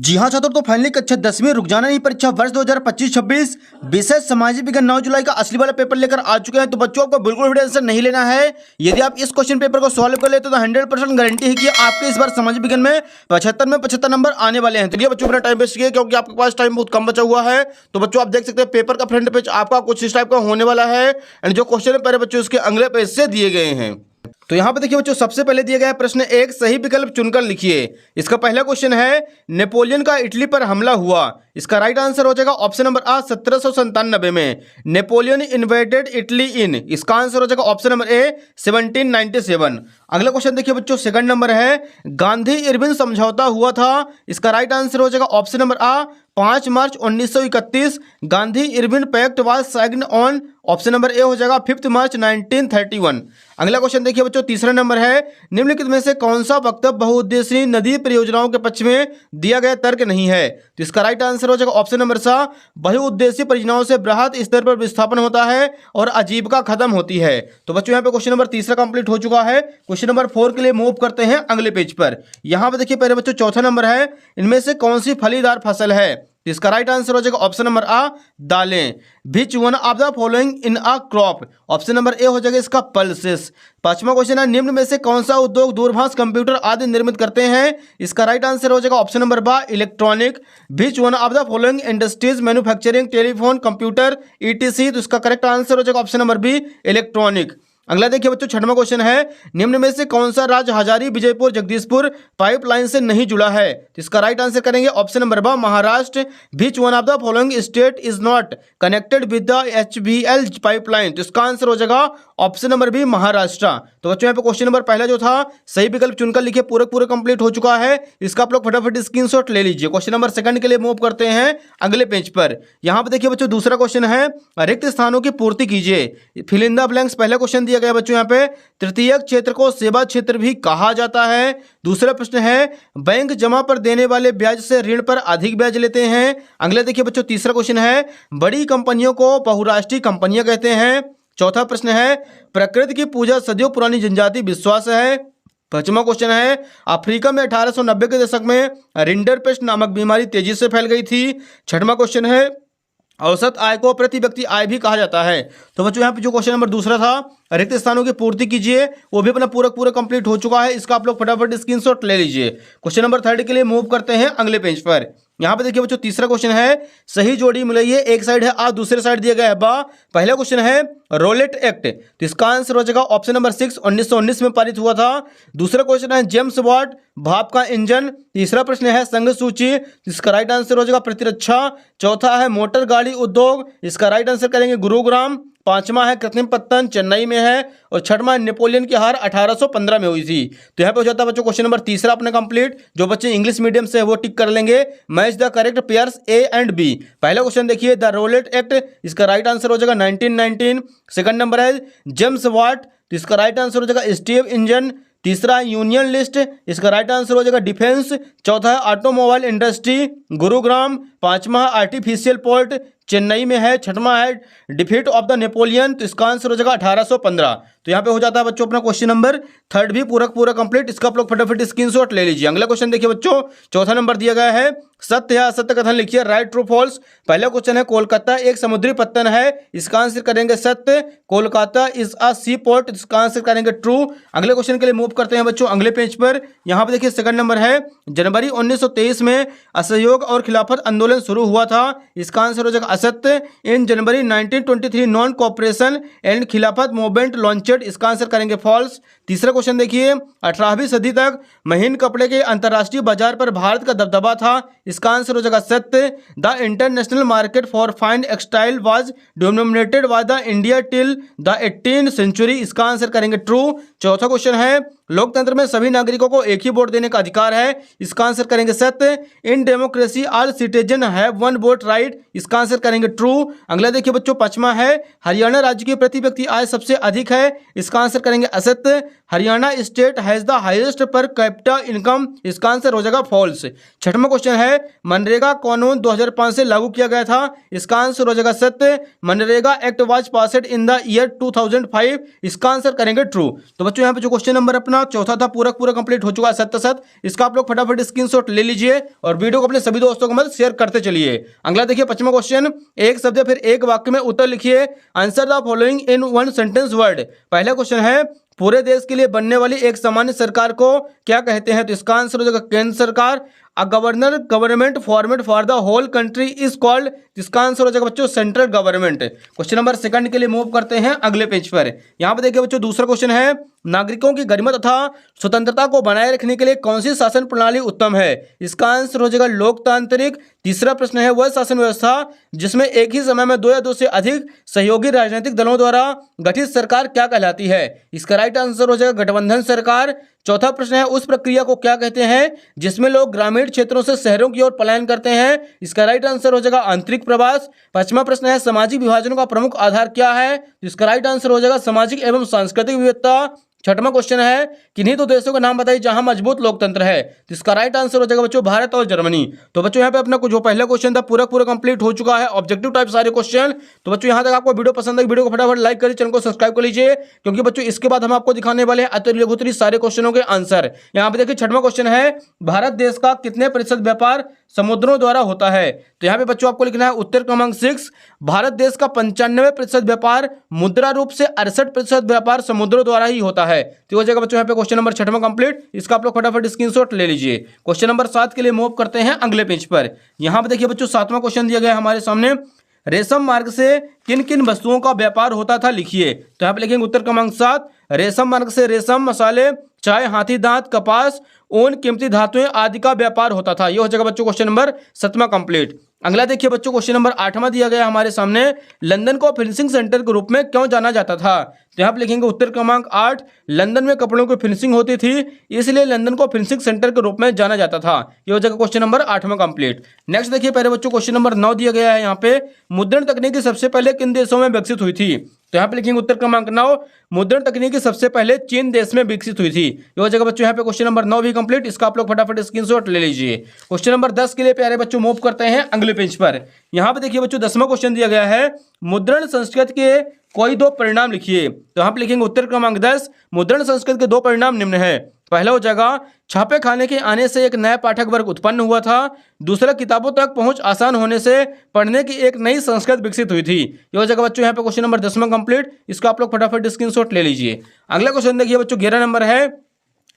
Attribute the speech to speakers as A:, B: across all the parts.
A: जी हाँ छात्रों, तो फाइनली कक्षा 10वीं रुकजाना नहीं परीक्षा वर्ष 2025-26 विषय सामाजिक विज्ञान 9 जुलाई का असली वाला पेपर लेकर आ चुके हैं। तो बच्चों आपको बिल्कुल भी आंसर नहीं लेना है। यदि आप इस क्वेश्चन पेपर को सॉल्व कर लेते तो 100% गारंटी है कि आपके इस बार सामाजिक विज्ञान में 75 में 75 नंबर आने वाले हैं। तो ये बच्चों अपना टाइम वेस्ट किया क्योंकि आपके पास टाइम बहुत कम बचा हुआ है। तो बच्चों आप देख सकते हैं पेपर का फ्रंट पेज आपका कुछ इस टाइप का होने वाला है एंड जो क्वेश्चन है पहले बच्चों उसके अगले पेज से दिए गए हैं। तो यहां पे देखिए बच्चों, सबसे पहले दिया गया है प्रश्न एक, सही विकल्प चुनकर लिखिए। इसका पहला क्वेश्चन है नेपोलियन का इटली पर हमला हुआ। इसका राइट आंसर हो जाएगा ऑप्शन नंबर आ 1797 में। नेपोलियन इन्वेडेड इटली इन, इसका आंसर हो जाएगा ऑप्शन नंबर ए 1797। अगला क्वेश्चन देखिए बच्चों, सेकंड नंबर है गांधी इरविन समझौता हुआ था। इसका राइट आंसर हो जाएगा ऑप्शन नंबर आ 5 March 1931। Gandhi Irwin pact was signed on, option number A हो जाएगा 5 मार्च 1931। अगला क्वेश्चन देखिए बच्चों, तीसरा नंबर है निम्नलिखित में से कौन सा वक्तव्य बहुउद्देशीय नदी परियोजनाओं के पक्ष में दिया गया तर्क नहीं है। तो इसका राइट आंसर हो जाएगा ऑप्शन नंबर सा बहुउद्देशीय परियोजनाओं से बृहत स्तर पर विस्थापन होता है और आजीविका खत्म होती है। तो बच्चों यहाँ पे क्वेश्चन नंबर तीसरा कंप्लीट हो चुका है। क्वेश्चन नंबर 4 के लिए मूव करते हैं अगले पेज पर। यहाँ पे देखिए पहले बच्चों चौथा नंबर है इनमें से कौन सी फलीदार फसल है। इसका राइट आंसर हो जाएगा ऑप्शन नंबर आ दालें। Which one of the following in a crop, option number A हो जाएगा इसका पल्सेस। पांचवा क्वेश्चन है निम्न में से कौन सा उद्योग दूरभाष कंप्यूटर आदि निर्मित करते हैं। इसका राइट आंसर हो जाएगा ऑप्शन नंबर बा electronic. Which one of the following industries manufacturing telephone computer etc, तो इसका करेक्ट आंसर हो जाएगा ऑप्शन नंबर बी इलेक्ट्रॉनिक। अगला देखिए बच्चों छठवां क्वेश्चन है निम्न में से कौन सा राज्य हजारी विजयपुर जगदीशपुर पाइपलाइन से नहीं जुड़ा है। तो इसका राइट आंसर करेंगे ऑप्शन नंबर बा Maharashtra. Which one of the following state is not connected with the HBL pipeline, तो इसका आंसर हो जाएगा ऑप्शन नंबर बी महाराष्ट्र। तो बच्चों यहाँ पे क्वेश्चन नंबर पहला जो था सही विकल्प चुनकर लिखिए, पूरे कंप्लीट हो चुका है। इसका आप लोग फटाफट स्क्रीनशॉट ले लीजिए। क्वेश्चन नंबर सेकंड के लिए मूव करते हैं अगले पेज पर। यहाँ पे देखिए बच्चों दूसरा क्वेश्चन है रिक्त स्थानों की पूर्ति कीजिए। फिल इन द ब्लैंक्स पहला क्वेश्चन दिया गया बच्चों, यहाँ पे तृतीयक क्षेत्र को सेवा क्षेत्र भी कहा जाता है। दूसरा प्रश्न है बैंक जमा पर देने वाले ब्याज से ऋण पर अधिक ब्याज लेते हैं। अगला देखिए बच्चों तीसरा क्वेश्चन है बड़ी कंपनियों को बहुराष्ट्रीय कंपनियां कहते हैं। चौथा प्रश्न है प्रकृति की पूजा सदियों पुरानी जनजाति विश्वास है। पांचवा क्वेश्चन है अफ्रीका में 1890 के दशक में रिंडरपेस्ट नामक बीमारी तेजी से फैल गई थी। छठवां क्वेश्चन है औसत आय को प्रति व्यक्ति आय भी कहा जाता है। तो बच्चों यहाँ पे जो क्वेश्चन नंबर दूसरा था रिक्त स्थानों की पूर्ति कीजिए, वो भी अपना पूरा कंप्लीट हो चुका है। इसका आप लोग फटाफट स्क्रीनशॉट ले लीजिए। क्वेश्चन नंबर थर्ड के लिए मूव करते हैं अगले पेज पर। यहाँ पे देखिए बच्चों तीसरा क्वेश्चन है सही जोड़ी मिलाइए, एक साइड है आ दूसरे साइड दिया गया है बा। पहला क्वेश्चन है रोलेट एक्ट, तो इसका आंसर हो जाएगा ऑप्शन नंबर 6 1919 में पारित हुआ था। दूसरा क्वेश्चन है जेम्स वाट भाप का इंजन। तीसरा प्रश्न है संघ सूची, इसका राइट आंसर हो जाएगा प्रतिरक्षा। चौथा है मोटर गाड़ी उद्योग, इसका राइट आंसर करेंगे गुरुग्राम। पांचवा है कृत्रिम पत्तन चेन्नई में है और छठवां नेपोलियन की हार 1815 में हुई थी। तो यहाँ पे हो जाता है बच्चों क्वेश्चन नंबर तीसरा अपने कंप्लीट। जो बच्चे इंग्लिश मीडियम से है वो टिक कर लेंगे। Match the correct pairs A and B. पहला क्वेश्चन देखिए द रोलेट एक्ट, इसका राइट आंसर हो जाएगा 1919। सेकंड नंबर है जेम्स वाट, तो इसका राइट आंसर हो जाएगा स्टीव इंजन। तीसरा यूनियन लिस्ट, इसका राइट आंसर हो जाएगा डिफेंस। चौथा है ऑटोमोबाइल इंडस्ट्री गुरुग्राम। पांचवा है आर्टिफिशियल पोर्ट चेन्नई में है। छठवां है डिफीट ऑफ द नेपोलियन, तो इसका आंसर हो जाएगा 1815। तो यहाँ पे हो जाता है बच्चों अपना क्वेश्चन नंबर थर्ड भी पूरा कंप्लीट। इसका आप लोग फटाफट स्क्रीनशॉट ले लीजिए। अगला क्वेश्चन देखिए बच्चों, चौथा नंबर दिया गया है सत्य या असत्य कथन लिखिए, राइट ट्रू फॉल्स। पहला क्वेश्चन है कोलकाता एक समुद्री पत्तन है, इसका आंसर करेंगे सत्य। Kolkata is a sea port, इसका आंसर करेंगे ट्रू। अगले क्वेश्चन के लिए मूव करते हैं बच्चों अगले पेज पर। यहाँ पे देखिए सेकंड नंबर है जनवरी 1923 में असहयोग और खिलाफत आंदोलन शुरू हुआ था, इसका आंसर हो जाएगा असत्य। इन जनवरी 1923 नॉन कोऑपरेशन एंड खिलाफत मूवमेंट लॉन्चेड, इसका आंसर करेंगे फॉल्स। तीसरा क्वेश्चन देखिए 18वीं सदी तक महीन कपड़े के अंतर्राष्ट्रीय बाजार पर भारत का दबदबा था, इसका आंसर हो जाएगा सत्य। The international market for fine textile was dominated by the India till the 18th century, इसका आंसर करेंगे ट्रू। चौथा क्वेश्चन है लोकतंत्र में सभी नागरिकों को एक ही वोट देने का अधिकार है, इसका आंसर करेंगे सत्य। In democracy all citizen have one vote right, इसका आंसर करेंगे ट्रू। अगला देखिए बच्चों पांचवा है हरियाणा राज्य की प्रति व्यक्ति आय सबसे अधिक है, इसका आंसर करेंगे असत्य। Haryana state has the highest per capita income, इसका आंसर हो जाएगा फॉल्स। छठवां क्वेश्चन है मनरेगा कानून 2005 से लागू किया गया था, इसका आंसर हो जाएगा सत्य। MNREGA act was passed in the year 2005, इसका आंसर करेंगे ट्रू। तो बच्चों यहाँ पे जो क्वेश्चन नंबर अपना चौथा था पूरा कंप्लीट हो चुका है, सत्य सत। इसका आप लोग फटाफट स्क्रीनशॉट ले लीजिए और वीडियो को अपने सभी दोस्तों के मध्य शेयर करते चलिए। अगला देखिए पांचवा क्वेश्चन, एक शब्द फिर एक वाक्य में उत्तर लिखिए, answer the following in one sentence word. पहला क्वेश्चन है पूरे देश के लिए बनने वाली एक सामान्य सरकार को क्या कहते हैं, तो इसका आंसर हो जाएगा केंद्र सरकार। A government format for the whole country is called, इसका आंसर हो जाएगा बच्चों central government. Question number second के लिए मूव करते हैं अगले पेज पर। यहाँ पे देखिए बच्चों दूसरा क्वेश्चन है नागरिकों की गरिमा तथा स्वतंत्रता को बनाए रखने के लिए कौन सी शासन प्रणाली उत्तम है, इसका आंसर हो जाएगा लोकतांत्रिक। तीसरा प्रश्न है वह शासन व्यवस्था जिसमें एक ही समय में दो या दो से अधिक सहयोगी राजनीतिक दलों द्वारा गठित सरकार क्या कहलाती है, इसका राइट आंसर हो जाएगा गठबंधन सरकार। चौथा प्रश्न है उस प्रक्रिया को क्या कहते हैं जिसमें लोग ग्रामीण क्षेत्रों से शहरों की ओर पलायन करते हैं, इसका राइट आंसर हो जाएगा आंतरिक प्रवास। पांचवा प्रश्न है सामाजिक विभाजन का प्रमुख आधार क्या है, इसका राइट आंसर हो जाएगा सामाजिक एवं सांस्कृतिक विविधता। छठवां क्वेश्चन है किन्हीं दो देशों के नाम बताइए जहां मजबूत लोकतंत्र है, तो इसका राइट आंसर हो जाएगा बच्चों भारत और जर्मनी। तो बच्चों यहाँ पे अपना जो पहला क्वेश्चन था पूरा कंप्लीट हो चुका है, ऑब्जेक्टिव टाइप सारे क्वेश्चन। तो बच्चों यहाँ तक आपको वीडियो पसंद है, वीडियो को फटाफट लाइक करिए, चैनल को सब्सक्राइब कर लीजिए, क्योंकि बच्चों इसके बाद हम आपको दिखाने वाले हैं अति लघुत्तरी सारे क्वेश्चनों के आंसर। यहाँ पे देखिए छठवां क्वेश्चन है भारत देश का कितने प्रतिशत व्यापार समुद्रों द्वारा होता है, तो यहाँ पे बच्चों आपको लिखना है उत्तर क्रमांक 6। भारत देश का 95% व्यापार मुद्रा रूप से 68% व्यापार समुद्रों द्वारा ही होता है। तो हो जाएगा बच्चों यहाँ पे क्वेश्चन नंबर छठवां कंप्लीट, इसका आप लोग फटाफट स्क्रीनशॉट ले लीजिए। क्वेश्चन नंबर 7 के लिए मूव करते हैं अगले पेज पर। यहाँ पे देखिए बच्चों सातवां क्वेश्चन दिया गया है हमारे सामने, रेशम मार्ग से किन किन वस्तुओं का व्यापार होता था लिखिए। तो यहाँ पे लिखेंगे उत्तर क्रमांक 7, रेशम मार्ग से रेशम, मसाले, चाय, हाथी दांत, कपास, ऊन, कीमती धातुएं आदि का व्यापार होता था। ये हो जाएगा बच्चों क्वेश्चन नंबर 7वां कंप्लीट। अगला देखिए बच्चों क्वेश्चन नंबर 8वां दिया गया हमारे सामने, लंदन को फिनिशिंग सेंटर के रूप में क्यों जाना जाता था, तो यहाँ पे लिखेंगे उत्तर क्रमांक 8, लंदन में कपड़ों की फिनिशिंग होती थी इसलिए लंदन को फिनिशिंग सेंटर के रूप में जाना जाता था। ये हो जाएगा क्वेश्चन नंबर 8वां कंप्लीट। नेक्स्ट देखिए पहले बच्चों क्वेश्चन नंबर 9 दिया गया है, यहाँ पे मुद्रण तकनीकी सबसे पहले किन देशों में विकसित हुई थी, तो यहाँ पे लिखेंगे उत्तर क्रमांक 9, मुद्रण तकनीकी सबसे पहले चीन देश में विकसित हुई थी। ये हो जाएगा बच्चों यहाँ पे क्वेश्चन नंबर 9 भी कंप्लीट, इसका आप लोग फटाफट स्क्रीनशॉट ले लीजिए। क्वेश्चन नंबर 10 के लिए प्यारे बच्चों मूव करते हैं अगले पेज पर। यहाँ पे देखिए बच्चों 10वां क्वेश्चन दिया गया है, मुद्रण संस्कृत के कोई दो परिणाम लिखिए। तो यहाँ पे लिखेंगे उत्तर क्रमांक 10, मुद्रण संस्कृत के दो परिणाम निम्न है। पहला हो जाएगा छापे खाने के आने से एक नया पाठक वर्ग उत्पन्न हुआ था, दूसरा किताबों तक पहुंच आसान होने से पढ़ने की एक नई संस्कृत विकसित हुई थी। ये हो जाएगा बच्चों यहाँ पे क्वेश्चन नंबर 10वां कंप्लीट, इसका आप लोग फटाफट स्क्रीनशॉट ले लीजिए। अगला क्वेश्चन देखिए बच्चों 11 नंबर है,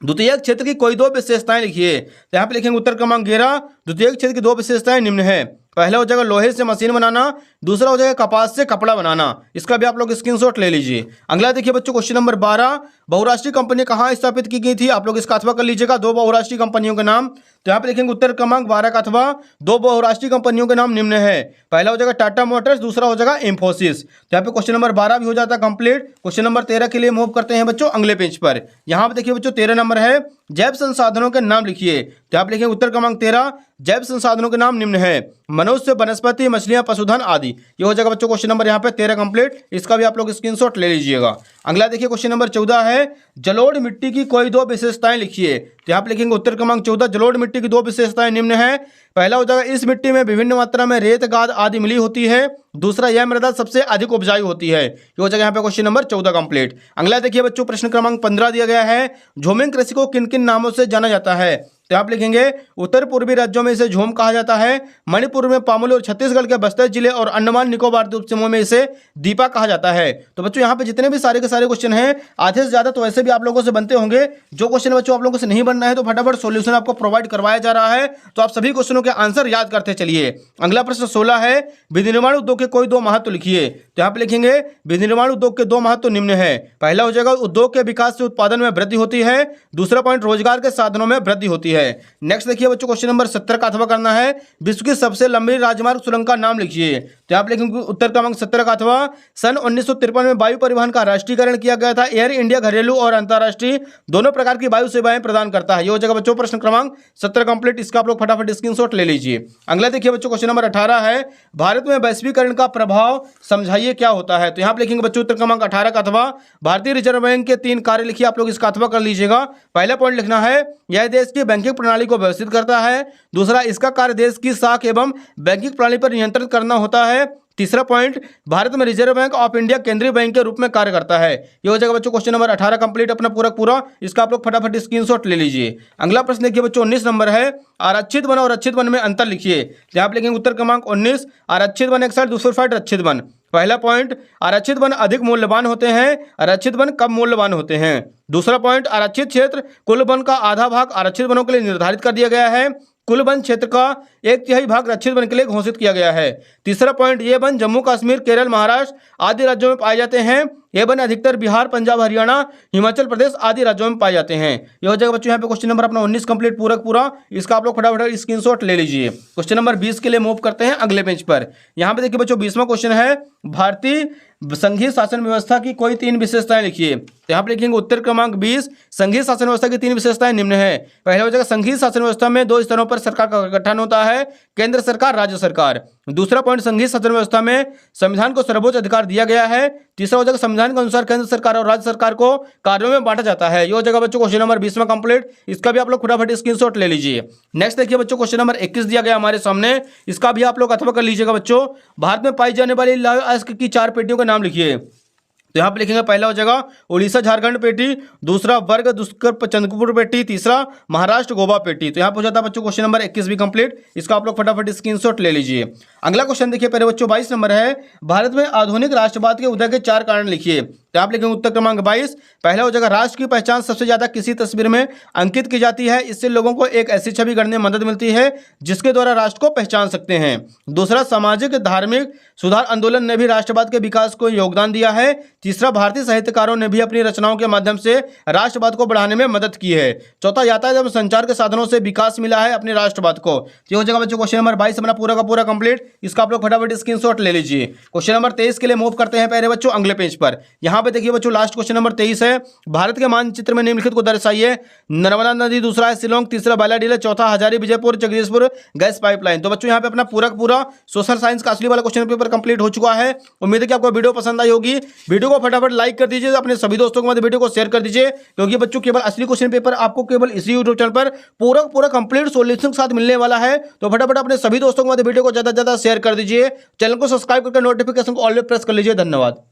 A: द्वितीयक क्षेत्र की कोई दो विशेषताएं लिखिए। तो यहाँ पे लिखेंगे उत्तर क्रमांक 11, द्वितीयक क्षेत्र की दो विशेषताएं निम्न है। पहला हो जाएगा लोहे से मशीन बनाना, दूसरा हो जाएगा कपास से कपड़ा बनाना। इसका भी आप लोग स्क्रीनशॉट ले लीजिए। अगला देखिए बच्चों क्वेश्चन नंबर 12, बहुराष्ट्रीय कंपनी कहाँ स्थापित की गई थी, आप लोग इसका अथवा कर लीजिएगा, दो बहुराष्ट्रीय कंपनियों के नाम। तो यहाँ पे लिखेंगे उत्तर क्रमांक 12 का अथवा दो बहुराष्ट्रीय कंपनियों के नाम निम्न है। पहला हो जाएगा टाटा मोटर्स, दूसरा हो जाएगा इंफोसिस। तो यहाँ पे क्वेश्चन नंबर 12 भी हो जाता है कंप्लीट। क्वेश्चन नंबर 13 के लिए मूव करते हैं बच्चों अगले पेज पर। यहाँ पे देखिए बच्चों 13 नंबर है, जैव संसाधनों के नाम लिखिए। तो आप लिखेंगे उत्तर क्रमांक 13, जैव संसाधनों के नाम निम्न है, मनुष्य, वनस्पति, मछलियां, पशुधन आदि। ये हो जाएगा बच्चों क्वेश्चन नंबर यहाँ पे 13 कंप्लीट, इसका भी आप लोग स्क्रीनशॉट ले लीजिएगा। अगला देखिए क्वेश्चन नंबर 14 है, जलोढ़ मिट्टी की कोई दो विशेषताएं लिखिए। तो यहाँ पे लिखेंगे उत्तर क्रमांक 14, जलोढ़ मिट्टी की दो विशेषताएं निम्न है। पहला हो जाएगा इस मिट्टी में विभिन्न मात्रा में रेत, गाद आदि मिली होती है, दूसरा यह मृदा सबसे अधिक उपजाऊ होती है। ये हो जाएगा यहाँ पे क्वेश्चन नंबर 14 कंप्लीट। अगला देखिए बच्चों प्रश्न क्रमांक 15 दिया गया है, झूमिंग कृषि को किन किन नामों से जाना जाता है। तो आप लिखेंगे उत्तर पूर्वी राज्यों में इसे झूम कहा जाता है, मणिपुर में पामुल और छत्तीसगढ़ के बस्तर जिले और अंडमान निकोबार द्वीप समूह में इसे दीपा कहा जाता है। तो बच्चों यहाँ पे जितने भी सारे के सारे क्वेश्चन हैं आधे से ज्यादा तो वैसे भी आप लोगों से बनते होंगे। जो क्वेश्चन बच्चों आप लोगों से नहीं बनना है तो फटाफट सॉल्यूशन आपको प्रोवाइड करवाया जा रहा है, तो आप सभी क्वेश्चनों के आंसर याद करते चलिए। अगला प्रश्न 16 है, विनिर्माण उद्योग के कोई दो महत्व लिखिए। तो यहाँ पे लिखेंगे विनिर्माण उद्योग के दो महत्व निम्न है। पहला हो जाएगा उद्योग के विकास से उत्पादन में वृद्धि होती है, दूसरा पॉइंट रोजगार के साधनों में वृद्धि होती है। है। नेक्स्ट देखिए बच्चों क्वेश्चन नंबर 17 का अथवा करना है, विश्व की सबसे लंबी राजमार्ग सुरंग का नाम लिखिए। तो आप लिखेंगे उत्तर क्रमांक 17 का अथवा सन 1953 में वायु परिवहन का राष्ट्रीयकरण किया गया था। एयर इंडिया घरेलू और अंतर्राष्ट्रीय दोनों प्रकार की वायु सेवाएं प्रदान करता है। ये हो जाएगा बच्चों प्रश्न क्रमांक 17 कंप्लीट। इसका आप लोग फटाफट स्क्रीनशॉट ले लीजिए। अगला देखिए बच्चों क्वेश्चन नंबर 18 है, भारत में वैश्वीकरण का प्रभाव समझाइए क्या होता है। तो यहाँ पे लिखेंगे बच्चों उत्तर क्रमांक 18 का अथवा भारतीय रिजर्व बैंक के 3 कार्य लिखिए। आप लोग इसका अथवा कर लीजिएगा। पहला पॉइंट लिखना है, यह देश की बैंकिंग प्रणाली को व्यवस्थित करता है। दूसरा, इसका कार्य देश की साख एवं बैंकिंग प्रणाली पर नियंत्रण करना होता है। तीसरा पॉइंट, भारत में रिजर्व बैंक ऑफ इंडिया केंद्रीय बैंक के रूप में कार्य करता है। ये हो जाएगा बच्चों क्वेश्चन नंबर 18 कंप्लीट अपना पूरा। इसका आप लोग फटाफट स्क्रीनशॉट ले लीजिए। अगला प्रश्न देखिए बच्चों 19 नंबर है, आरक्षित वन और रक्षित वन में अंतर लिखिए। यहाँ पे लिखेंगे उत्तर क्रमांक 19, आरक्षित वन 61, दूसरा फाइट रक्षित वन। पहला पॉइंट, आरक्षित वन अधिक मूल्यवान होते हैं, आरक्षित वन कम मूल्यवान होते हैं। दूसरा पॉइंट, आरक्षित क्षेत्र कुल वन का आधा भाग आरक्षित वनों के लिए निर्धारित कर दिया गया है। कुल वन क्षेत्र का 1/3 भाग रक्षित वन के लिए घोषित किया गया है। तीसरा पॉइंट, ये वन जम्मू कश्मीर, केरल, महाराष्ट्र आदि राज्यों में पाए जाते हैं। ये वन अधिकतर बिहार, पंजाब, हरियाणा, हिमाचल प्रदेश आदि राज्यों में पाए जाते हैं। ये हो जाएगा बच्चों यहाँ पे क्वेश्चन नंबर अपना 19 कंप्लीट पूरा। इसका आप लोग फटाफट स्क्रीनशॉट ले लीजिए। क्वेश्चन नंबर 20 के लिए मूव करते हैं अगले पेज पर। यहाँ पे देखिए बच्चों 20वां क्वेश्चन है, भारतीय संघीय शासन व्यवस्था की कोई 3 विशेषताएं लिखिए। तो यहाँ पे लिखेंगे उत्तर क्रमांक 20, संघीय शासन व्यवस्था की 3 विशेषताएं निम्न है। पहला हो जाएगा, संघीय शासन व्यवस्था में 2 स्तरों पर सरकार का गठन होता है, केंद्र सरकार, राज्य सरकार। दूसरा पॉइंट, संघीय शासन व्यवस्था में संविधान को सर्वोच्च अधिकार दिया गया है। तीसरा हो जाएगा, संविधान के अनुसार केंद्र सरकार और राज्य सरकार को कार्यों में बांटा जाता है। ये हो जाएगा बच्चों क्वेश्चन नंबर 20वां कंप्लीट। इसका भी आप लोग फटाफट स्क्रीनशॉट ले लीजिए। नेक्स्ट देखिए बच्चों क्वेश्चन नंबर 21 दिया गया हमारे सामने। इसका भी आप लोग अथवा कर लीजिएगा बच्चों। भारत में पाई जाने वाली लौह अयस्क की 4 पेटियों के नाम लिखिए। तो यहाँ पे लिखेंगे, पहला हो जाएगा उड़ीसा झारखंड पेटी, दूसरा वर्ग दुष्कर चंद्रपुर पेटी, तीसरा महाराष्ट्र गोवा पेटी। तो यहाँ पे हो जाता है बच्चों क्वेश्चन नंबर 21 भी कंप्लीट। इसका आप लोग फटाफट स्क्रीनशॉट ले लीजिए। अगला क्वेश्चन देखिए पहले बच्चों 22 नंबर है, भारत में आधुनिक राष्ट्रवाद के उदय के 4 कारण लिखिए। तो आप लिखेंगे उत्तर क्रमांक 22। पहला हो जाएगा, राष्ट्र की पहचान सबसे ज्यादा किसी तस्वीर में अंकित की जाती है, इससे लोगों को एक ऐसी छवि गढ़ने में मदद मिलती है जिसके द्वारा राष्ट्र को पहचान सकते हैं। दूसरा, सामाजिक धार्मिक सुधार आंदोलन ने भी राष्ट्रवाद के विकास को योगदान दिया है। तीसरा, भारतीय साहित्यकारों ने भी अपनी रचनाओं के माध्यम से राष्ट्रवाद को बढ़ाने में मदद की है। चौथा, यातायात एवं संचार के साधनों से विकास मिला है अपने राष्ट्रवाद को। ये हो जाएगा बच्चों क्वेश्चन नंबर 22 अपना पूरा का पूरा कंप्लीट। इसका आप लोग फटाफट स्क्रीनशॉट ले लीजिए। क्वेश्चन नंबर 23 के लिए मूव करते हैं पहले बच्चों अगले पेज पर। यहाँ पे देखिए बच्चों लास्ट क्वेश्चन नंबर 23 है, भारत के मानचित्र में निम्नलिखित को दर्शाइए। नर्मदा नदी, दूसरा है शिलोंग, तीसरा बालाडीला, चौथा हजारी विजयपुर जगदीशपुर गैस पाइपलाइन। तो बच्चों यहाँ पे अपना पूरा सोशल साइंस का असली वाला क्वेश्चन पेपर कंप्लीट हो चुका है। उम्मीद है कि आपको वीडियो पसंद आई होगी। वीडियो को फटाफट लाइक कर दीजिए, अपने सभी दोस्तों के मध्य वीडियो को शेयर कर दीजिए, क्योंकि बच्चों केवल असली क्वेश्चन पेपर आपको केवल इसी यूट्यूब चैनल पर पूरा कंप्लीट सॉल्यूशन के साथ मिलने वाला है। तो फटाफट अपने सभी दोस्तों के मध्य वीडियो को ज्यादा से ज्यादा शेयर कर दीजिए। चैनल को सब्सक्राइब करके नोटिफिकेशन को ऑल पे प्रेस कर लीजिए। धन्यवाद।